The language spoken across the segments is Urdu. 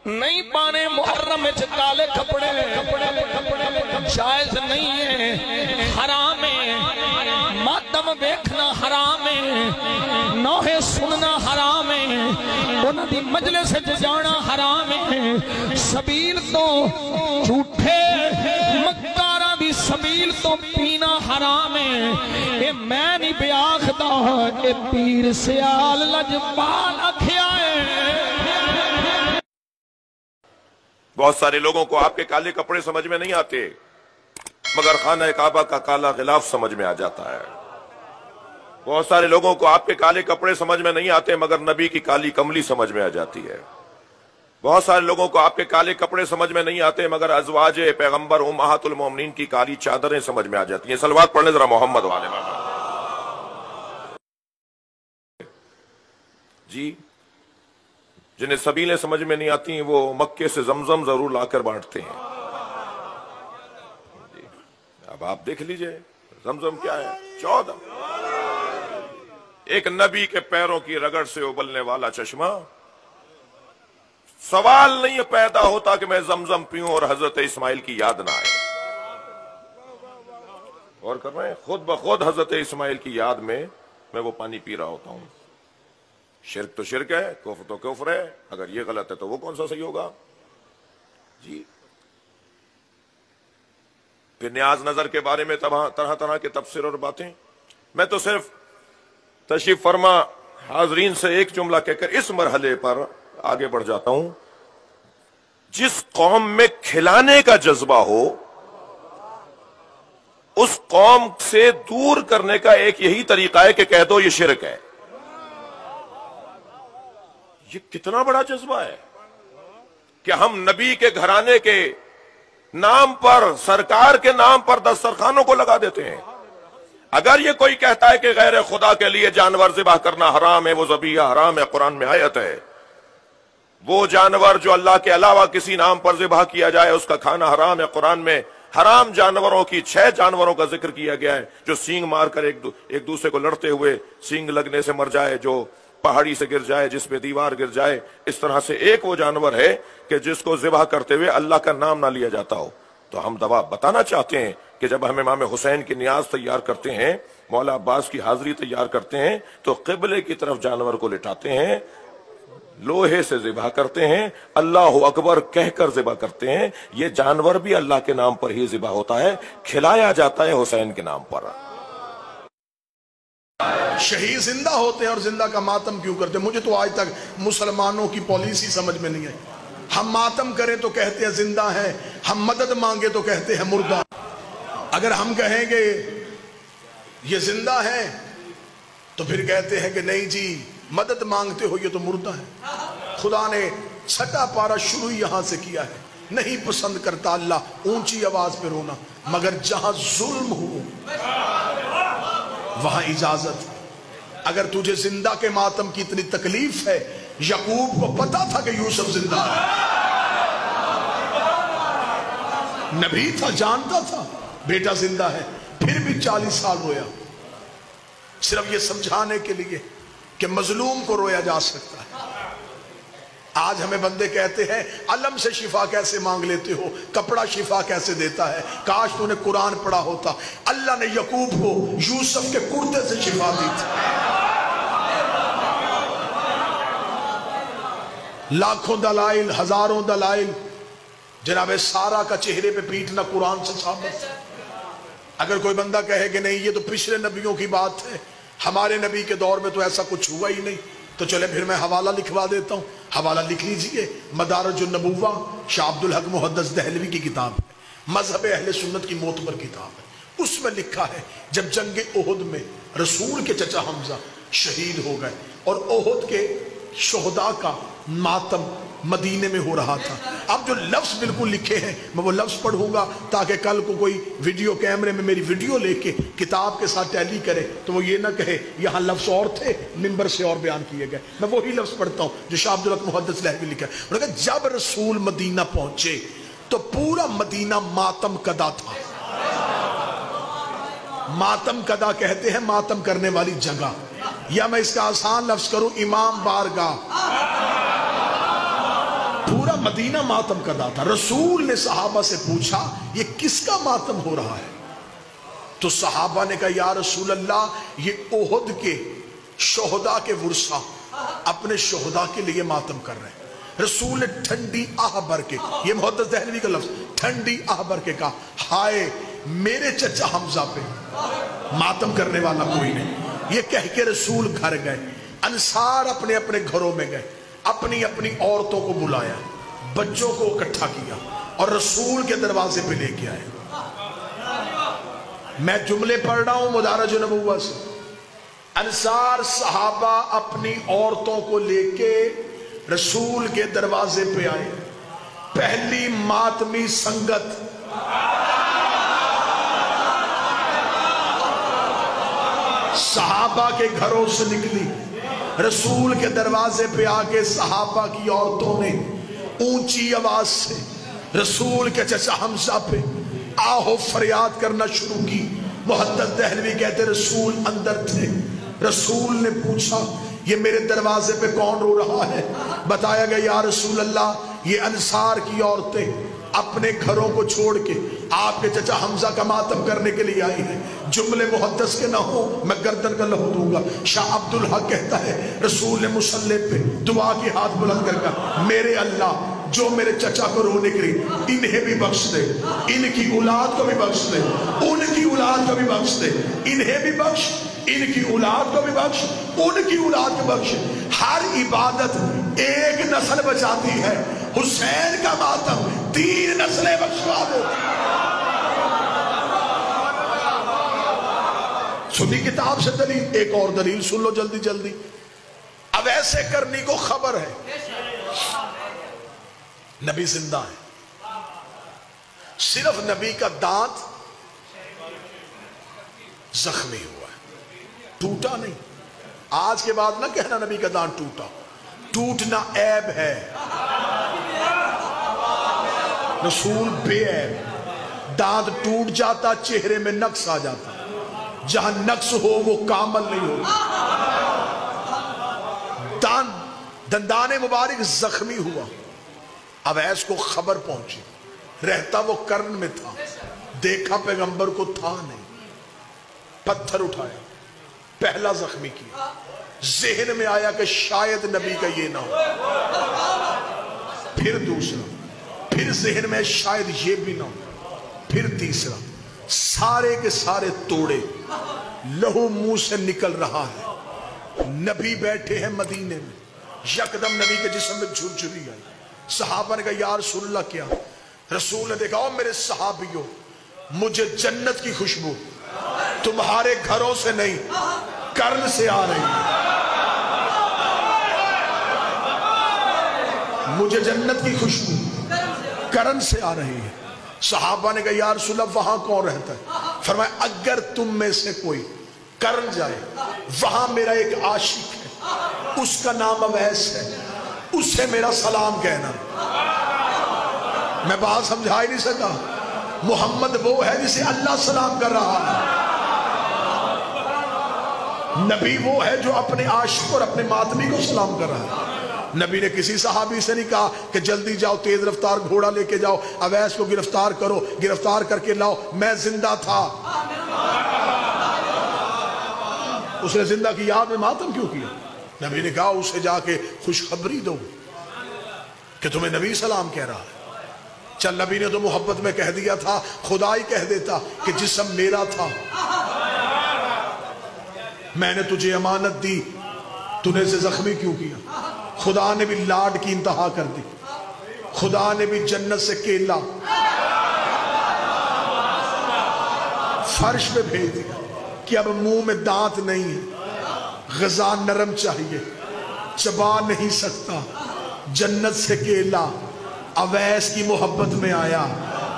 نہیں پانے محرم میں کالے کپڑے جائز نہیں ہے، حرام ہے، ماتم دیکھنا حرام ہے، نوحے سننا حرام ہے، انہاں دی مجلس جانا حرام ہے، سبیل تو جھوٹے مکارہ دی سبیل تو پینا حرام ہے۔ اے میں نہیں بیاخدہ، اے پیر سیال لجپال اکھیا ہے۔ بہت سارے لوگوں کو آپ کے کالے کپڑے سمجھ میں نہیں آتے مگر خانہ کعبہ کا کالا غلاف سمجھ میں آ جاتا ہے۔ بہت سارے لوگوں کو آپ کے کالے کپڑے سمجھ میں نہیں آتے مگر نبی کی کالی کملی سمجھ میں آ جاتی ہے۔ بہت سارے لوگوں کو آپ کے کالے کپڑے سمجھ میں نہیں آتے مگر ازواج پیغمبر امہات المومنین کی کالی چادریں سمجھ میں آ جاتی ہیں۔ صلوات پڑھنے ذرا محمد والے جی، جنہیں سبیلیں سمجھ میں نہیں آتی وہ مکے سے زمزم ضرور لا کر بانٹتے ہیں۔ اب آپ دیکھ لیجئے زمزم کیا ہے، 14 ایک نبی کے پیروں کی رگڑ سے ابلنے والا چشمہ۔ سوال نہیں پیدا ہوتا کہ میں زمزم پیوں اور حضرت اسماعیل کی یاد نہ آئے۔ اور کر رہے ہیں، خود بخود حضرت اسماعیل کی یاد میں وہ پانی پی رہا ہوتا ہوں۔ شرک تو شرک ہے، کفر تو کفر ہے، اگر یہ غلط ہے تو وہ کون سا صحیح ہوگا جی۔ پھر نیاز نظر کے بارے میں طرح طرح کے تفسیر اور باتیں۔ میں تو صرف تشریف فرما حاضرین سے ایک جملہ کہہ کر اس مرحلے پر آگے بڑھ جاتا ہوں، جس قوم میں کھلانے کا جذبہ ہو اس قوم سے دور کرنے کا ایک یہی طریقہ ہے کہ کہہ دو یہ شرک ہے۔ یہ کتنا بڑا جذبہ ہے کہ ہم نبی کے گھرانے کے نام پر، سرکار کے نام پر دسترخوانوں کو لگا دیتے ہیں۔ اگر یہ کوئی کہتا ہے کہ غیر خدا کے لیے جانور ذبح کرنا حرام ہے، وہ ذبیحہ حرام ہے، قرآن میں آیت ہے، وہ جانور جو اللہ کے علاوہ کسی نام پر ذبح کیا جائے اس کا کھانا حرام ہے، قرآن میں حرام جانوروں کی 6 جانوروں کا ذکر کیا گیا ہے جو سینگ مار کر ایک دوسرے کو لڑتے ہوئے سینگ لگنے سے مر جائے، جو پہاڑی سے گر جائے، جس پہ دیوار گر جائے۔ اس طرح سے ایک وہ جانور ہے کہ جس کو ذبح کرتے ہوئے اللہ کا نام نہ لیا جاتا ہو۔ تو ہم دوا بتانا چاہتے ہیں کہ جب ہم امام حسین کی نیاز تیار کرتے ہیں، مولا عباس کی حاضری تیار کرتے ہیں تو قبلے کی طرف جانور کو لٹاتے ہیں، لوہے سے ذبح کرتے ہیں، اللہ اکبر کہہ کر ذبح کرتے ہیں۔ یہ جانور بھی اللہ کے نام پر ہی ذبح ہوتا ہے، کھلایا جاتا ہے حسین کے نام پر۔ شہید زندہ ہوتے ہیں اور زندہ کا ماتم کیوں کرتے ہیں؟ مجھے تو آج تک مسلمانوں کی پالیسی سمجھ میں نہیں آئی۔ ہم ماتم کریں تو کہتے ہیں زندہ ہیں، ہم مدد مانگے تو کہتے ہیں مردہ۔ اگر ہم کہیں گے یہ زندہ ہیں تو پھر کہتے ہیں کہ نہیں جی مدد مانگتے ہو یہ تو مردہ ہے۔ خدا نے چھٹا پارا شروع یہاں سے کیا ہے، نہیں پسند کرتا اللہ اونچی آواز پہ رونا، مگر جہاں ظلم ہو وہاں اجازت۔ اگر تجھے زندہ کے ماتم کی اتنی تکلیف ہے، یعقوب کو پتا تھا کہ یوسف زندہ ہے، نبی تھا، جانتا تھا بیٹا زندہ ہے، پھر بھی 40 سال رویا، صرف یہ سمجھانے کے لیے کہ مظلوم کو رویا جا سکتا ہے۔ آج ہمیں بندے کہتے ہیں علم سے شفا کیسے مانگ لیتے ہو، کپڑا شفا کیسے دیتا ہے؟ کاش تو نے قرآن پڑھا ہوتا۔ اللہ نے یعقوب کو یوسف کے کرتے سے شفا دی تھی۔ لاکھوں دلائل، ہزاروں دلائل، جناب سارا کا چہرے پہ پیٹنا قرآن سے ثابت ہے۔ اگر کوئی بندہ کہے کہ نہیں یہ تو پچھلے نبیوں کی بات ہے، ہمارے نبی کے دور میں تو ایسا کچھ ہوا ہی نہیں، تو چلے پھر میں حوالہ لکھوا دیتا ہوں۔ حوالہ لکھ لیجئے، مدارج النبوہ، شاہ عبد الحق محدث دہلوی کی کتاب ہے، مذہب اہل سنت کی معتبر کتاب ہے۔ اس میں لکھا ہے جب جنگ احد میں رسول کے چچا حمزہ شہید ہو گئے اور احد کے شہداء کا ماتم مدینے میں ہو رہا تھا۔ اب جو لفظ بالکل لکھے ہیں میں وہ لفظ پڑھوں گا تاکہ کل کو کوئی ویڈیو کیمرے میں میری ویڈیو لے کے کتاب کے ساتھ ٹیلی کرے تو وہ یہ نہ کہے یہاں لفظ اور تھے، منبر سے اور بیان کیے گئے۔ میں وہی لفظ پڑھتا ہوں جو شاہ عبد الحق محدث دہلوی لکھا ہے۔ انہوں نے کہا جب رسول مدینہ پہنچے تو پورا مدینہ ماتم کدا تھا۔ ماتم کدا کہتے ہیں ماتم کرنے والی جگہ، یا میں اس کا آسان لفظ کروں امام بارگاہ۔ پورا مدینہ ماتم کرتا تھا. رسول نے صحابہ سے پوچھا یہ کس کا ماتم ہو رہا ہے؟ تو صحابہ نے کہا یا رسول اللہ یہ احد کے شہداء کے ورثہ اپنے شہداء کے لیے ماتم کر رہے ہیں. رسول نے ٹھنڈی آہ بھر کے, یہ محدث دہلوی کا لفظ, ٹھنڈی آہ بھر کے کہا ہائے میرے چچا حمزہ پہ ماتم کرنے والا کوئی نہیں. یہ کہہ کے رسول گھر گئے. انصار اپنے اپنے گھروں میں گئے, اپنی اپنی عورتوں کو بلایا, بچوں کو اکٹھا کیا اور رسول کے دروازے پہ لے کے آئے. میں جملے پڑھ رہا ہوں مدارج نبوت سے. انصار صحابہ اپنی عورتوں کو لے کے رسول کے دروازے پہ آئے. پہلی ماتمی سنگت صحابہ کے گھروں سے نکلی. رسول کے دروازے پہ آ کے صحابہ کی عورتوں نے اونچی آواز سے رسول کے چچا حمزہ پہ آہو فریاد کرنا شروع کی. محدث دہلوی کہتے رسول اندر تھے. رسول نے پوچھا یہ میرے دروازے پہ کون رو رہا ہے؟ بتایا گیا یا رسول اللہ یہ انصار کی عورتیں اپنے گھروں کو چھوڑ کے آپ کے چچا حمزہ کا ماتم کرنے کے لیے آئی ہیں. جملے محدث کے نہ ہو میں گردن کا لہو دوں گا. شاہ عبدالحق کہتا ہے رسول نے مصلی پہ دعا کی ہاتھ بلند کر کر میرے اللہ جو میرے چچا کو رونے کے لیے انہیں بھی بخش دے, ان کی اولاد کو بھی بخش دے, ان کی اولاد کو بھی بخش دے, انہیں بھی بخش, ان کی اولاد کو بھی بخش, ان کی اولاد کو بخش. ہر عبادت ایک نسل بچاتی ہے, حسین کا ماتم 3 نسلیں بخشوا دیتی. سنی کتاب سے دلیل, ایک اور دلیل سن لو جلدی جلدی. اب ایسے کرنی کو خبر ہے نبی زندہ ہے, صرف نبی کا دانت زخمی ہوا ہے, ٹوٹا نہیں. آج کے بعد نہ کہنا نبی کا دانت ٹوٹا, ٹوٹنا عیب ہے. رسول بے عیب, دانت ٹوٹ جاتا چہرے میں نقص آ جاتا, جہاں نقص ہو وہ کامل نہیں ہو. دندان مبارک زخمی ہوا. اویس کو خبر پہنچی, رہتا وہ کرن میں تھا, دیکھا پیغمبر کو تھا نہیں, پتھر اٹھایا, پہلا زخمی کیا. ذہن میں آیا کہ شاید نبی کا یہ نہ ہو, پھر دوسرا, پھر ذہن میں شاید یہ بھی نہ ہو, پھر تیسرا. سارے کے سارے توڑے, لہو منہ سے نکل رہا ہے. نبی بیٹھے ہیں مدینے میں, یکدم نبی کے جسم میں جھرجھری آئی. صحابہ نے کہا یا رسول اللہ کیا؟ رسول نے دیکھا او میرے صحابیوں مجھے جنت کی خوشبو تمہارے گھروں سے نہیں کرن سے آ رہی ہے, مجھے جنت کی خوشبو کرن سے آ رہی ہے. صحابہ نے کہا یا رسول اللہ وہاں کون رہتا ہے؟ فرمایا اگر تم میں سے کوئی کرن جائے, وہاں میرا ایک عاشق ہے, اس کا نام اویس ہے, اسے میرا سلام کہنا. میں بات سمجھا ہی نہیں سکا. محمد وہ ہے جسے اللہ سلام کر رہا ہے, نبی وہ ہے جو اپنے عاشق اور اپنے ماتمی کو سلام کر رہا ہے. نبی نے کسی صحابی سے نہیں کہا کہ جلدی جاؤ تیز رفتار گھوڑا لے کے جاؤ اویس کو گرفتار کرو, گرفتار کر کے لاؤ, میں زندہ تھا. اس نے زندہ کی یاد میں ماتم کیوں کیا؟ نبی نے کہا اسے جا کے خوشخبری دو کہ تمہیں نبی سلام کہہ رہا ہے. چل نبی نے تو محبت میں کہہ دیا تھا, خدا ہی کہہ دیتا کہ جسم میرا تھا, میں نے تجھے امانت دی, تو نے اسے زخمی کیوں کیا؟ خدا نے بھی لاڈ کی انتہا کر دی, خدا نے بھی جنت سے کیلا فرش پہ بھیج دیا کہ اب منہ میں دانت نہیں ہے, غذا نرم چاہیے, چبا نہیں سکتا, جنت سے کیلا. اویس کی محبت میں آیا.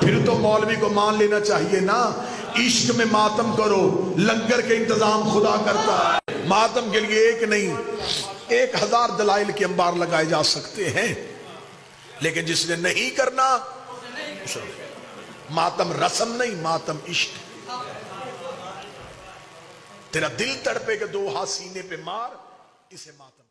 پھر تو مولوی کو مان لینا چاہیے نا, عشق میں ماتم کرو, لنگر کے انتظام خدا کرتا ہے. ماتم کے لیے ایک نہیں 1000 دلائل کے انبار لگائے جا سکتے ہیں, لیکن جس نے نہیں کرنا ماتم رسم نہیں, ماتم عشق. تیرا دل تڑپے کہ 2 ہاتھ سینے پہ مار, اسے ماتم.